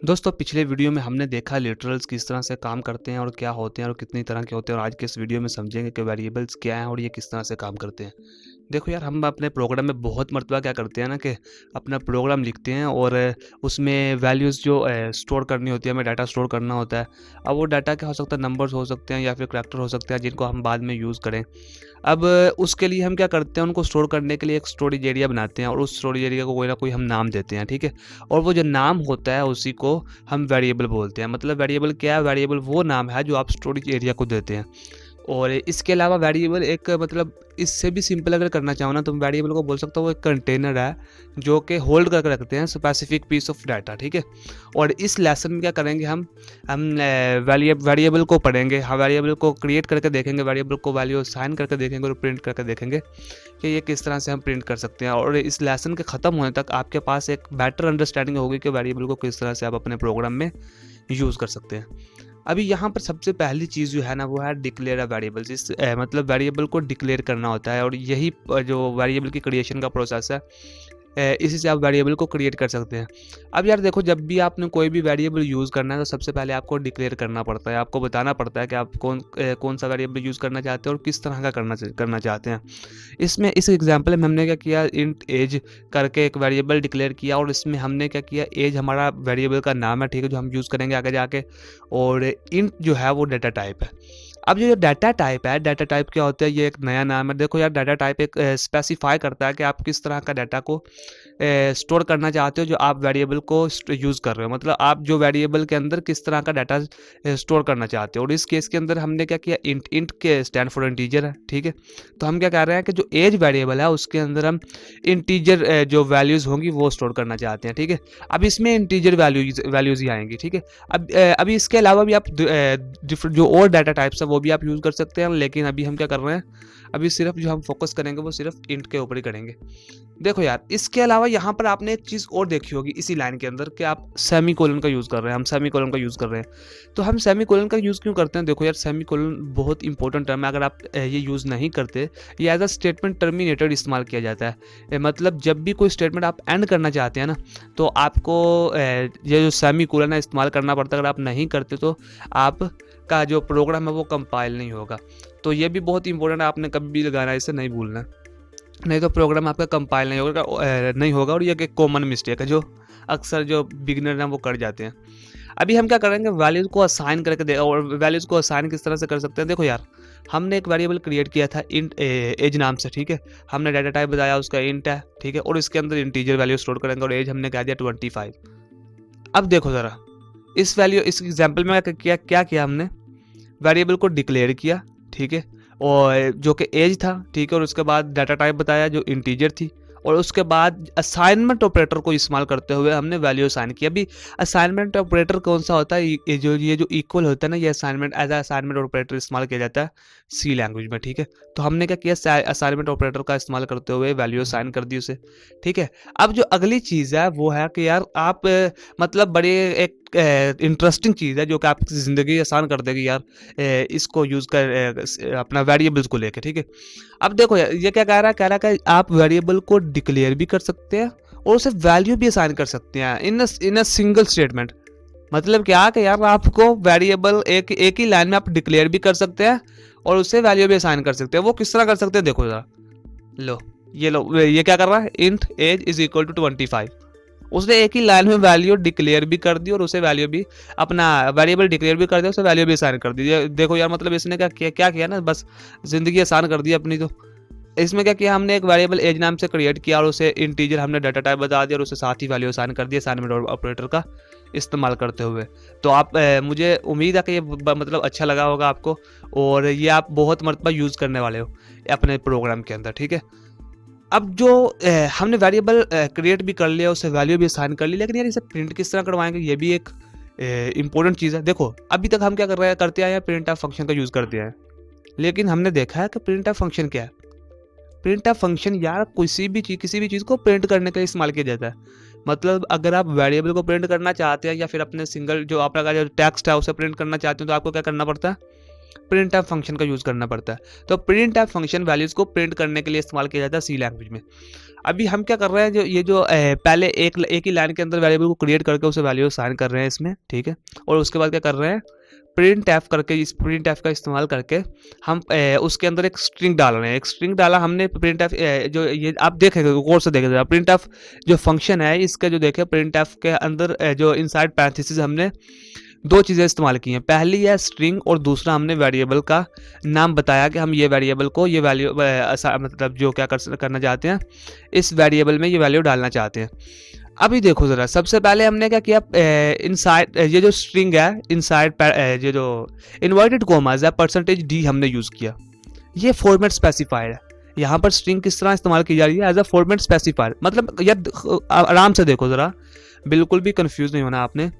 दोस्तों पिछले वीडियो में हमने देखा लिटरल्स किस तरह से काम करते हैं और क्या होते हैं और कितनी तरह के होते हैं और आज के इस वीडियो में समझेंगे कि वेरिएबल्स क्या हैं और ये किस तरह से काम करते हैं। देखो यार हम अपने प्रोग्राम में बहुत मर्तबा क्या करते हैं ना कि अपना प्रोग्राम लिखते हैं और उसमें वैल्यूज़ जो स्टोर करनी होती है, हमें डाटा स्टोर करना होता है। अब वो डाटा क्या हो सकता है, नंबर्स हो सकते हैं या फिर करैक्टर हो सकते हैं जिनको हम बाद में यूज़ करें। अब उसके लिए हम क्या करते हैं, उनको स्टोर करने के लिए एक स्टोरेज एरिया बनाते हैं और उस स्टोरेज एरिया को कोई ना कोई हम नाम देते हैं, ठीक है? और वो जो नाम होता है उसी को हम वेरिएबल बोलते हैं। मतलब वेरिएबल क्या है? वेरिएबल वो नाम है जो आप स्टोरेज एरिया को देते हैं। और इसके अलावा वेरिएबल एक मतलब इससे भी सिंपल अगर करना चाहो ना तो वेरिएबल को बोल सकता हूँ वो एक कंटेनर है जो कि होल्ड करके रखते हैं स्पेसिफिक पीस ऑफ डाटा, ठीक है। और इस लेसन में क्या करेंगे, हम वेरिएबल को पढ़ेंगे, हाँ वेरिएबल को क्रिएट करके देखेंगे, वेरिएबल को वैल्यू असाइन करके देखेंगे और प्रिंट करके देखेंगे कि ये किस तरह से हम प्रिंट कर सकते हैं। और इस लेसन के ख़त्म होने तक आपके पास एक बेटर अंडरस्टैंडिंग होगी कि वेरिएबल को किस तरह से आप अपने प्रोग्राम में यूज़ कर सकते हैं। अभी यहाँ पर सबसे पहली चीज़ जो है ना वो है डिक्लेयर अ वेरिएबल्स। मतलब वेरिएबल को डिक्लेयर करना होता है और यही जो वेरिएबल की क्रिएशन का प्रोसेस है, इसी से आप वेरिएबल को क्रिएट कर सकते हैं। अब यार देखो, जब भी आपने कोई भी वेरिएबल यूज़ करना है तो सबसे पहले आपको डिक्लेयर करना पड़ता है, आपको बताना पड़ता है कि आप कौन सा वेरिएबल यूज़ करना चाहते हैं और किस तरह का करना चाहते हैं। इसमें इस एग्जांपल में हमने क्या किया, इंट एज करके एक वेरिएबल डिक्लेयर किया और इसमें हमने क्या किया, एज हमारा वेरिएबल का नाम है, ठीक है, जो हम यूज़ करेंगे आगे जाके। और इंट जो है वो डाटा टाइप है। अब ये जो डाटा टाइप है, डाटा टाइप क्या होता है, ये एक नया नाम है। देखो यार, डाटा टाइप एक स्पेसिफाई करता है कि आप किस तरह का डाटा को स्टोर करना चाहते हो जो आप वेरिएबल को यूज़ कर रहे हो। मतलब आप जो वेरिएबल के अंदर किस तरह का डाटा स्टोर करना चाहते हो। और इस केस के अंदर हमने क्या किया, इंट इंट के स्टैंड फॉर इंटीजर है, ठीक है। तो हम क्या कर रहे हैं कि जो एज वेरिएबल है उसके अंदर हम इंटीजर जो वैल्यूज़ होंगी वो स्टोर करना चाहते हैं, ठीक है। अब इसमें इंटीजर वैल्यूज़ ही आएंगी, ठीक है। अब अभी इसके अलावा भी आप डिफरेंट जो और डाटा टाइप्स है वो भी आप यूज़ कर सकते हैं, लेकिन अभी हम क्या कर रहे हैं, अभी सिर्फ जो हम फोकस करेंगे वो सिर्फ इंट के ऊपर ही करेंगे। देखो यार, इसके अलावा यहाँ पर आपने एक चीज़ और देखी होगी इसी लाइन के अंदर कि आप सेमीकोलन का यूज़ कर रहे हैं, हम सेमीकोलन का यूज़ कर रहे हैं। तो हम सेमीकोलन का यूज़ क्यों करते हैं? देखो यार, सेमीकोलन बहुत इंपॉर्टेंट टर्म है। अगर आप ये यूज़ नहीं करते, ये एज अ स्टेटमेंट टर्मिनेटर इस्तेमाल किया जाता है। मतलब जब भी कोई स्टेटमेंट आप एंड करना चाहते हैं ना, तो आपको ये जो सेमीकोलन है इस्तेमाल करना पड़ता है। अगर आप नहीं करते तो आपका जो प्रोग्राम है वो कंपाइल नहीं होगा। तो ये भी बहुत इंपॉर्टेंट है, आपने कभी भी लगाना है, इसे नहीं भूलना, नहीं तो प्रोग्राम आपका कंपाइल नहीं होगा। और ये एक कॉमन मिस्टेक है जो अक्सर जो बिगिनर हैं वो कर जाते हैं। अभी हम क्या करेंगे, वैल्यूज़ को असाइन करके दे। और वैल्यूज़ को असाइन किस तरह से कर सकते हैं? देखो यार, हमने एक वेरिएबल क्रिएट किया था इंट एज नाम से, ठीक है। हमने डाटा टाइप बताया उसका इंट है, ठीक है। और इसके अंदर इंटीजर वैल्यू स्टोर करेंगे और एज हमने कह दिया 25। अब देखो ज़रा, इस एग्जाम्पल में क्या किया हमने, वेरिएबल को डिक्लेयर किया, ठीक है, और जो कि एज था, ठीक है। और उसके बाद डाटा टाइप बताया जो इंटीजर थी। और उसके बाद असाइनमेंट ऑपरेटर को इस्तेमाल करते हुए हमने वैल्यू असाइन किया। अभी असाइनमेंट ऑपरेटर कौन सा होता है? ये जो इक्वल होता है ना, ये असाइनमेंट एज असाइनमेंट ऑपरेटर इस्तेमाल किया जाता है सी लैंग्वेज में, ठीक है। तो हमने क्या किया, असाइनमेंट ऑपरेटर का इस्तेमाल करते हुए वैल्यू असाइन कर दी उसे, ठीक है। अब जो अगली चीज़ है वो है कि यार आप मतलब बड़ी एक इंटरेस्टिंग चीज़ है जो कि आपकी ज़िंदगी आसान कर देगी यार, इसको यूज़ कर अपना वेरिएबल्स को लेके, ठीक है। अब देखो यार, ये क्या कह रहा है कि आप वेरिएबल को डिक्लेयर भी कर सकते हैं और उसे वैल्यू भी असाइन कर सकते हैं इन अ सिंगल स्टेटमेंट। मतलब क्या कि यार आपको वेरिएबल एक ही लाइन में आप डिक्लेयर भी कर सकते हैं और उसे वैल्यू भी असाइन कर सकते हैं। वो किस तरह कर सकते हैं? देखो जरा, लो ये क्या कर रहा है, int age is equal to 25। उसने एक ही लाइन में वैल्यू डिक्लेयर भी कर दी और उसे वैल्यू भी अपना वेरिएबल डिक्लेयर भी कर दिया, उसे वैल्यू भी असाइन कर दी। देखो यार, मतलब इसने क्या किया ना, बस जिंदगी आसान कर दी अपनी। तो इसमें क्या किया, हमने एक वेरिएबल एज नाम से क्रिएट किया और उसे इंटीजर हमने डाटा टाइप बता दिया और उसे साथ ही वैल्यू असाइन कर दिया असाइनमेंट ऑपरेटर का इस्तेमाल करते हुए। तो आप मुझे उम्मीद है कि ये मतलब अच्छा लगा होगा आपको और ये आप बहुत मरतबा यूज़ करने वाले हो अपने प्रोग्राम के अंदर, ठीक है। अब जो हमने वेरिएबल क्रिएट भी कर लिया, उसे वैल्यू भी असाइन कर ली, लेकिन यार इसे प्रिंट किस तरह करवाएंगे, ये भी एक इंपॉर्टेंट चीज़ है। देखो, अभी तक हम क्या करते आए हैं, प्रिंट एफ फंक्शन का यूज़ करते हैं। लेकिन हमने देखा है कि प्रिंट एफ फंक्शन क्या है। प्रिंट एफ फंक्शन यार किसी भी चीज़ को प्रिंट करने के लिए इस्तेमाल किया जाता है। मतलब अगर आप वेरिएबल को प्रिंट करना चाहते हैं या फिर अपने सिंगल जो आपका जो टेक्स्ट है उसे प्रिंट करना चाहते हैं तो आपको क्या करना पड़ता है, प्रिंट एफ फंक्शन का यूज़ करना पड़ता है। तो प्रिंट एफ फंक्शन वैल्यूज़ को प्रिंट करने के लिए इस्तेमाल किया जाता है सी लैंग्वेज में। अभी हम क्या कर रहे हैं, जो पहले एक ही लाइन के अंदर वेरिएबल को क्रिएट करके उसे वैल्यू असाइन कर रहे हैं इसमें, ठीक है। और उसके बाद क्या कर रहे हैं, प्रिंट एफ करके, इस प्रिंट एफ का इस्तेमाल करके हम उसके अंदर एक स्ट्रिंग डाल रहे हैं। एक स्ट्रिंग डाला हमने प्रिंट एफ, जो ये आप देखेंगे गौर से देखेंगे, प्रिंट एफ जो फंक्शन है इसका जो देखे, प्रिंट एफ के अंदर जो इनसाइड पैरेंथेसिस हमने दो चीज़ें इस्तेमाल की हैं। पहली है स्ट्रिंग और दूसरा हमने वेरिएबल का नाम बताया कि हम ये वेरिएबल को ये वैल्यू मतलब जो क्या करना चाहते हैं, इस वेरिएबल में ये वैल्यू डालना चाहते हैं। अभी देखो ज़रा, सबसे पहले हमने क्या किया, इनसाइड ये जो स्ट्रिंग है, इनसाइड ये जो इन्वर्टेड कोमास है, परसेंटेज डी हमने यूज़ किया। ये फॉर्मेट स्पेसिफायर है। यहाँ पर स्ट्रिंग किस तरह इस्तेमाल की जा रही है, एज अ फॉर्मेट स्पेसिफायर। मतलब यार आराम से देखो ज़रा, बिल्कुल भी कंफ्यूज नहीं होना आपने।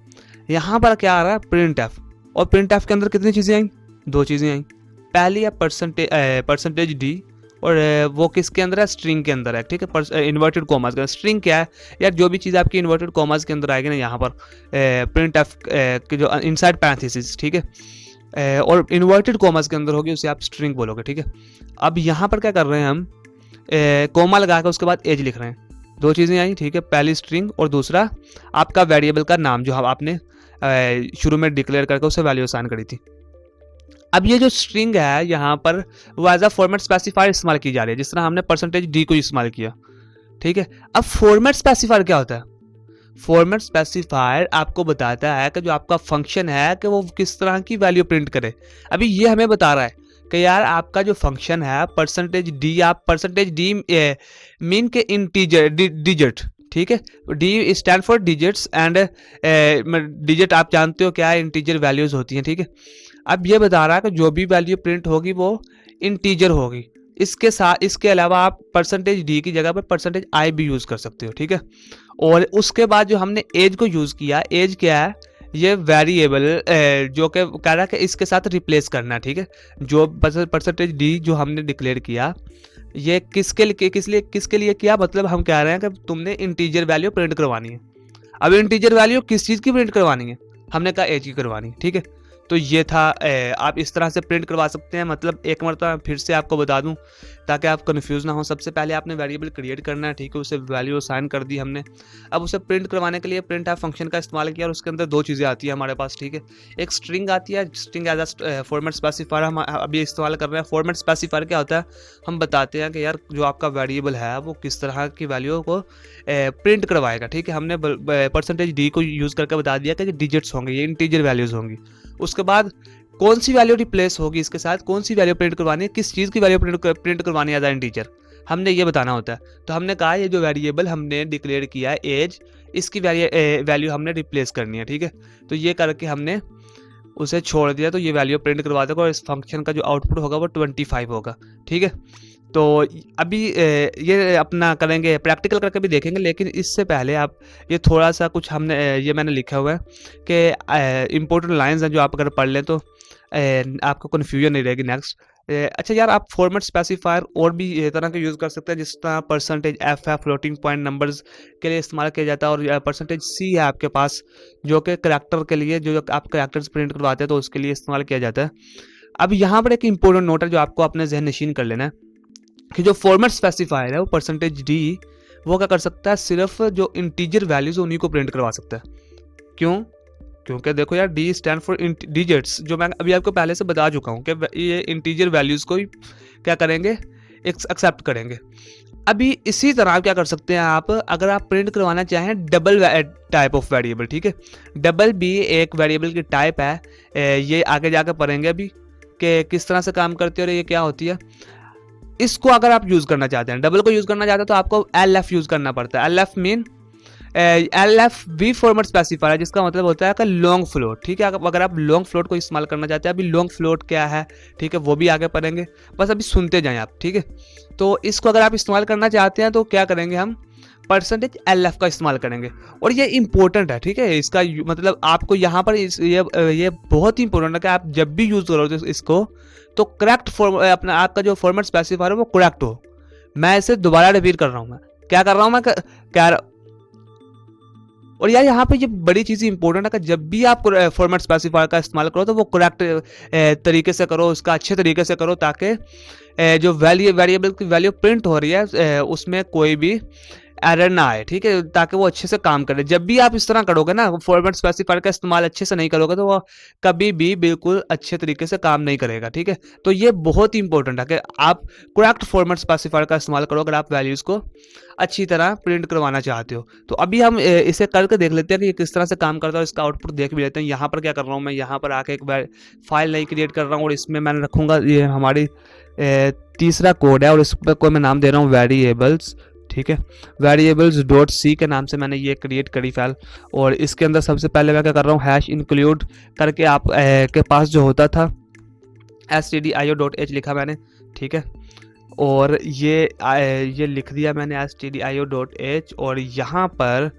यहाँ पर क्या आ रहा है, प्रिंट एफ, और प्रिंट एफ के अंदर कितनी चीज़ें आई, दो चीज़ें आई। पहली है परसेंटेज डी, और वो किसके अंदर है, स्ट्रिंग के अंदर है, ठीक है। इन्वर्टेड कॉमास का स्ट्रिंग क्या है यार, जो भी चीज़ आपकी इन्वर्टेड कॉमास के अंदर आएगी ना, यहाँ पर प्रिंट एफ के जो इनसाइड पैरेंथेसिस, ठीक है, और इन्वर्टेड कॉमास के अंदर होगी, उसे आप स्ट्रिंग बोलोगे, ठीक है। अब यहाँ पर क्या कर रहे हैं हम, कॉमा लगा के उसके बाद एज लिख रहे हैं। दो चीज़ें आई, ठीक है, पहली स्ट्रिंग और दूसरा आपका वेरिएबल का नाम जो आपने शुरू में डिक्लेयर करके उसे वैल्यू असाइन करी थी। अब ये जो स्ट्रिंग है यहाँ पर वो एज अ फॉर्मेट स्पेसिफायर इस्तेमाल की जा रही है, जिस तरह हमने परसेंटेज डी को इस्तेमाल किया, ठीक है। अब फॉर्मेट स्पेसिफायर क्या होता है, फॉर्मेट स्पेसिफायर आपको बताता है कि जो आपका फंक्शन है कि वो किस तरह की वैल्यू प्रिंट करे। अभी ये हमें बता रहा है कि यार आपका जो फंक्शन है परसेंटेज डी, आप परसेंटेज डी मीन के इंटीजर डिजिट, ठीक है, D stand for digits, and digit आप जानते हो क्या है, इंटीजर वैल्यूज होती हैं, ठीक है। अब ये बता रहा है कि जो भी वैल्यू प्रिंट होगी वो इंटीजर होगी। इसके साथ, इसके अलावा आप परसेंटेज डी की जगह पर परसेंटेज आई भी यूज़ कर सकते हो, ठीक है। और उसके बाद जो हमने एज को यूज़ किया, एज क्या है, ये वेरिएबल जो कि कह रहा है कि इसके साथ रिप्लेस करना, ठीक है। जो परसेंटेज डी जो हमने डिक्लेयर किया, ये किसके लिए किया, मतलब हम कह रहे हैं कि तुमने इंटीजर वैल्यू प्रिंट करवानी है। अब इंटीजर वैल्यू किस चीज़ की प्रिंट करवानी है, हमने कहा एज की करवानी है, ठीक है। तो ये था, आप इस तरह से प्रिंट करवा सकते हैं। मतलब एक मरतबा फिर से आपको बता दूं ताकि आप कंफ्यूज ना हो। सबसे पहले आपने वेरिएबल क्रिएट करना है, ठीक है, उसे वैल्यू असाइन कर दी हमने। अब उसे प्रिंट करवाने के लिए प्रिंट एफ फंक्शन का इस्तेमाल किया, और उसके अंदर दो चीज़ें आती है हमारे पास, ठीक है। एक स्ट्रिंग आती है, string as a format specifier हम अभी इस्तेमाल कर रहे हैं। फॉर्मेट स्पेसिफायर क्या होता है, हम बताते हैं कि यार जो आपका वेरिएबल है वो किस तरह की वैल्यू को प्रिंट करवाएगा, ठीक है। हमने परसेंटेज डी को यूज़ करके बता दिया कि डिजिट्स होंगे, ये इंटीजर वैल्यूज़ होंगी। उसके बाद कौन सी वैल्यू रिप्लेस होगी इसके साथ, कौन सी वैल्यू प्रिंट करवानी है, किस चीज़ की वैल्यू प्रिंट करवानी है एज अ इंटीजर, हमने ये बताना होता है। तो हमने कहा ये जो वेरिएबल हमने डिक्लेयर किया है एज, इसकी वैल्यू हमने रिप्लेस करनी है, ठीक है। तो ये करके हमने उसे छोड़ दिया, तो ये वैल्यू प्रिंट करवा देगा, और इस फंक्शन का जो आउटपुट होगा वो 25 होगा, ठीक है। तो अभी ये अपना करेंगे, प्रैक्टिकल करके भी देखेंगे, लेकिन इससे पहले आप ये थोड़ा सा कुछ हमने ये मैंने लिखा हुआ है कि इम्पोर्टेंट लाइंस हैं, जो आप अगर पढ़ लें तो आपको कन्फ्यूजन नहीं रहेगी। नेक्स्ट, अच्छा यार, आप फॉर्मेट स्पेसिफायर और भी तरह के यूज़ कर सकते हैं, जिस तरह परसेंटेज एफ है, फ्लोटिंग पॉइंट नंबर्स के लिए इस्तेमाल किया जाता है, और परसेंटेज सी है आपके पास, जो कि करैक्टर के लिए, जो आप करैक्टर्स प्रिंट करवाते हैं तो उसके लिए इस्तेमाल किया जाता है। अब यहाँ पर एक इंपॉर्टेंट नोट है जो आपको अपने जहन नशीन कर लेना है, कि जो फॉर्मेट स्पेसिफायर है वो परसेंटेज डी वो क्या कर सकता है, सिर्फ जो इंटीजर वैल्यूज उन्हीं को प्रिंट करवा सकता है। क्यों? क्योंकि देखो यार, डी स्टैंड फॉर डिजिट्स, जो मैं अभी आपको पहले से बता चुका हूँ कि ये इंटीजर वैल्यूज को ही क्या करेंगे, एक्सेप्ट करेंगे। अभी इसी तरह क्या कर सकते हैं आप, अगर आप प्रिंट करवाना चाहें डबल टाइप ऑफ वेरिएबल, ठीक है। डबल भी एक वेरिएबल की टाइप है, ये आगे जाकर पढ़ेंगे अभी कि किस तरह से काम करती है और ये क्या होती है। इसको अगर आप यूज़ करना चाहते हैं, डबल को यूज़ करना चाहते हैं, तो आपको LF यूज़ करना पड़ता है। LF मीन LF भी फॉर्मेट स्पेसिफायर है, जिसका मतलब होता है कि लॉन्ग फ्लोट, ठीक है। अगर आप लॉन्ग फ्लोट को इस्तेमाल करना चाहते हैं, अभी लॉन्ग फ्लोट क्या है, ठीक है, वो भी आगे पढ़ेंगे, बस अभी सुनते जाएं आप, ठीक है। तो इसको अगर आप इस्तेमाल करना चाहते हैं तो क्या करेंगे, हम परसेंटेज LF का इस्तेमाल करेंगे, और ये इंपॉर्टेंट है, ठीक है। इसका मतलब आपको यहाँ पर ये बहुत ही इंपॉर्टेंट है कि आप जब भी यूज़ करो तो इसको, तो करेक्ट अपना आपका जो फॉर्मेट स्पेसिफायर है वो करेक्ट हो। मैं इसे दोबारा रिपीट कर रहा हूँ, मैं क्या कर रहा हूँ, मैं क्या और यार यहाँ पे ये बड़ी चीज़ इंपॉर्टेंट है कि जब भी आप फॉर्मेट स्पेसिफायर का इस्तेमाल करो तो वो करेक्ट तरीके से करो, उसका अच्छे तरीके से करो, ताकि जो वेरिएबल की वैल्यू प्रिंट हो रही है उसमें कोई भी एरर ना आए, ठीक है, ताकि वो अच्छे से काम करे। जब भी आप इस तरह करोगे ना, फॉर्मेट स्पेसिफायर का इस्तेमाल अच्छे से नहीं करोगे तो वो कभी भी बिल्कुल अच्छे तरीके से काम नहीं करेगा, ठीक है। तो ये बहुत ही इंपॉर्टेंट है कि आप करेक्ट फॉर्मेट स्पेसिफायर का इस्तेमाल करो अगर आप वैल्यूज़ को अच्छी तरह प्रिंट करवाना चाहते हो। तो अभी हम इसे करके देख लेते हैं कि ये किस तरह से काम करता है, इसका आउटपुट देख भी लेते हैं। यहाँ पर क्या कर रहा हूँ मैं, यहाँ पर आके एक फाइल नई क्रिएट कर रहा हूँ और इसमें मैंने रखूँगा ये हमारी तीसरा कोड है और इस पर कोई मैं नाम दे रहा हूँ वेरिएबल्स, ठीक है। वेरिएबल्स डॉट सी के नाम से मैंने ये क्रिएट करी फाइल और इसके अंदर सबसे पहले मैं क्या कर रहा हूँ, हैश इंक्लूड करके आप के पास जो होता था stdio.h लिखा मैंने, ठीक है। और ये लिख दिया मैंने stdio.h और यहाँ पर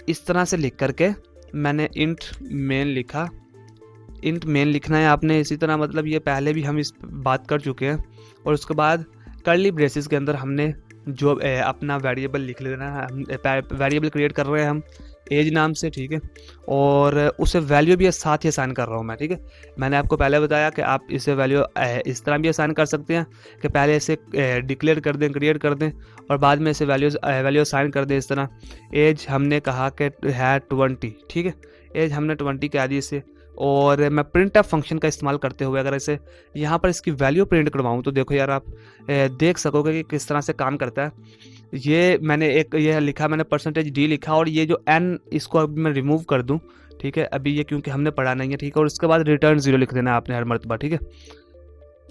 इस तरह से लिख करके मैंने इंट मेन लिखा। इंट मेन लिखना है आपने इसी तरह, मतलब ये पहले भी हम इस बात कर चुके हैं। और उसके बाद कर्ली ब्रेसेस के अंदर हमने जो अपना वेरिएबल लिख लेना है, हम वेरिएबल क्रिएट कर रहे हैं हम एज नाम से, ठीक है। और उसे वैल्यू भी साथ ही असाइन कर रहा हूँ मैं, ठीक है। मैंने आपको पहले बताया कि आप इसे वैल्यू इस तरह भी असाइन कर सकते हैं कि पहले इसे डिक्लेयर कर दें, क्रिएट कर दें और बाद में इसे वैल्यू असाइन कर दें इस तरह। एज हमने कहा कि है 20, ठीक है, एज हमने 20 कह दी इसे। और मैं प्रिंट ऑफ फंक्शन का इस्तेमाल करते हुए अगर इसे यहाँ पर इसकी वैल्यू प्रिंट करवाऊँ तो देखो यार, आप देख सकोगे कि किस तरह से काम करता है। ये मैंने ये लिखा, मैंने %d लिखा और ये जो n इसको अभी मैं रिमूव कर दूं, ठीक है, अभी ये क्योंकि हमने पढ़ा नहीं है, ठीक है। और उसके बाद रिटर्न 0 लिख देना आपने हर मरतबा, ठीक है।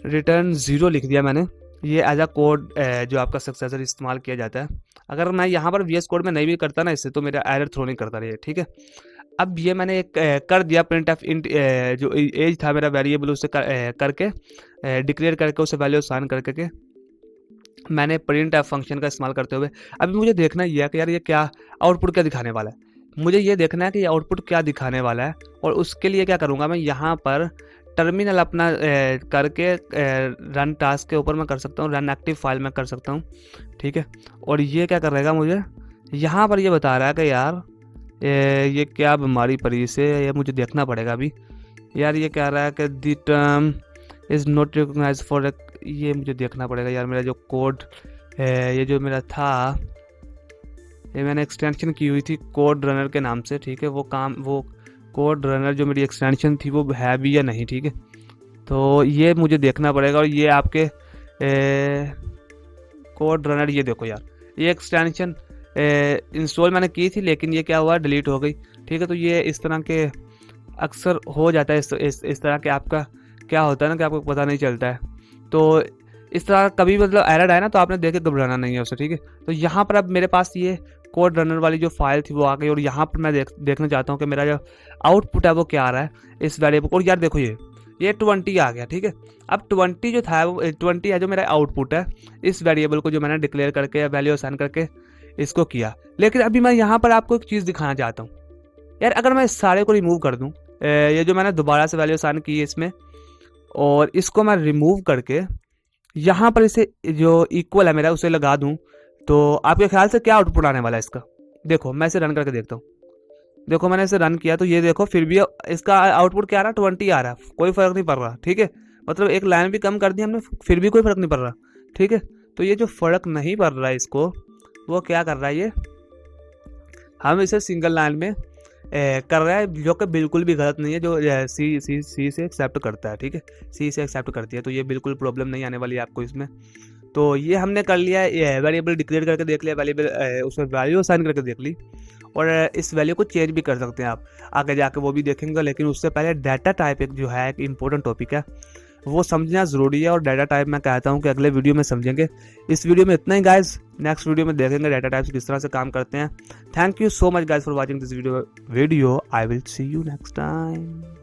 रिटर्न 0 लिख दिया मैंने। ये एज अ कोड जो आपका सक्सेसर इस्तेमाल किया जाता है। अगर मैं यहाँ पर VS कोड में नहीं भी करता ना इससे, तो मेरा एरर थ्रो नहीं करता रही, ठीक है। अब ये मैंने एक कर दिया प्रिंट ऑफ इंट, जो एज था मेरा वेरिएबल उसे करके डिक्लेयर करके उसे वैल्यू असाइन करके मैंने प्रिंट ऑफ फंक्शन का इस्तेमाल करते हुए अभी मुझे देखना ये है कि यार ये क्या आउटपुट क्या दिखाने वाला है। मुझे ये देखना है कि ये आउटपुट क्या दिखाने वाला है और उसके लिए क्या करूँगा मैं, यहाँ पर टर्मिनल अपना करके रन टास्क के ऊपर मैं कर सकता हूँ, रन एक्टिव फाइल में कर सकता हूँ, ठीक है। और ये क्या कर रहेगा, मुझे यहाँ पर ये बता रहा है कि यार ये क्या बीमारी पड़ी इसे, ये मुझे देखना पड़ेगा अभी। यार ये कह रहा है कि the term is not recognise for, ये मुझे देखना पड़ेगा यार। मेरा जो कोड है, ये जो मेरा था, ये मैंने एक्सटेंशन की हुई थी कोड रनर के नाम से, ठीक है। वो कोड रनर जो मेरी एक्सटेंशन थी वो है भी या नहीं, ठीक है। तो ये मुझे देखना पड़ेगा। और ये आपके कोड रनर, ये देखो यार, ये एक्सटेंशन इंस्टॉल मैंने की थी लेकिन ये क्या हुआ, डिलीट हो गई, ठीक है। तो ये इस तरह के अक्सर हो जाता है, इस तरह के आपका क्या होता है ना कि आपको पता नहीं चलता है। तो इस तरह कभी मतलब एरर आया ना तो आपने देख के घबराना नहीं है उसे, ठीक है। तो यहाँ पर अब मेरे पास ये कोड रनर वाली जो फाइल थी वो आ गई और यहाँ पर मैं देखना चाहता हूँ कि मेरा जो आउटपुट है वो क्या आ रहा है इस वेरिएबल को। और यार देखो ये 20 आ गया, ठीक है। अब 20 जो था वो 20 है जो मेरा आउटपुट है इस वेरिएबल को जो मैंने डिक्लेयर करके वैल्यू असाइन करके इसको किया। लेकिन अभी मैं यहाँ पर आपको एक चीज़ दिखाना चाहता हूँ यार, अगर मैं इस सारे को रिमूव कर दूँ, ये जो मैंने दोबारा से वैल्यू असाइन की है इसमें, और इसको मैं रिमूव करके यहाँ पर इसे जो इक्वल है मेरा उसे लगा दूँ, तो आपके ख्याल से क्या आउटपुट आने वाला है इसका। देखो मैं इसे रन करके देखता हूँ। देखो मैंने इसे रन किया तो ये देखो फिर भी इसका आउटपुट क्या आ रहा है, 20 आ रहा है, कोई फ़र्क नहीं पड़ रहा, ठीक है। मतलब एक लाइन भी कम कर दी हमने फिर भी कोई फ़र्क नहीं पड़ रहा, ठीक है। तो ये जो फ़र्क नहीं पड़ रहा है इसको, वो क्या कर रहा है, ये हम इसे सिंगल लाइन में कर रहा है, जो कि बिल्कुल भी गलत नहीं है, जो सी से एक्सेप्ट करता है, ठीक है, सी से एक्सेप्ट करती है। तो ये बिल्कुल प्रॉब्लम नहीं आने वाली है आपको इसमें। तो ये हमने कर लिया है, वेरिएबल डिक्लेयर करके देख लिया, वेरिएबल उसमें वैल्यू असाइन करके देख ली, और इस वैल्यू को चेंज भी कर सकते हैं आप आगे जाके, वो भी देखेंगे। लेकिन उससे पहले डाटा टाइप एक जो है एक इंपॉर्टेंट टॉपिक है, वो समझना ज़रूरी है। और डाटा टाइप मैं कहता हूँ कि अगले वीडियो में समझेंगे। इस वीडियो में इतना ही गाइज, नेक्स्ट वीडियो में देखेंगे डाटा टाइप्स किस तरह से काम करते हैं। Thank you so much guys for watching this video. I will see you next time.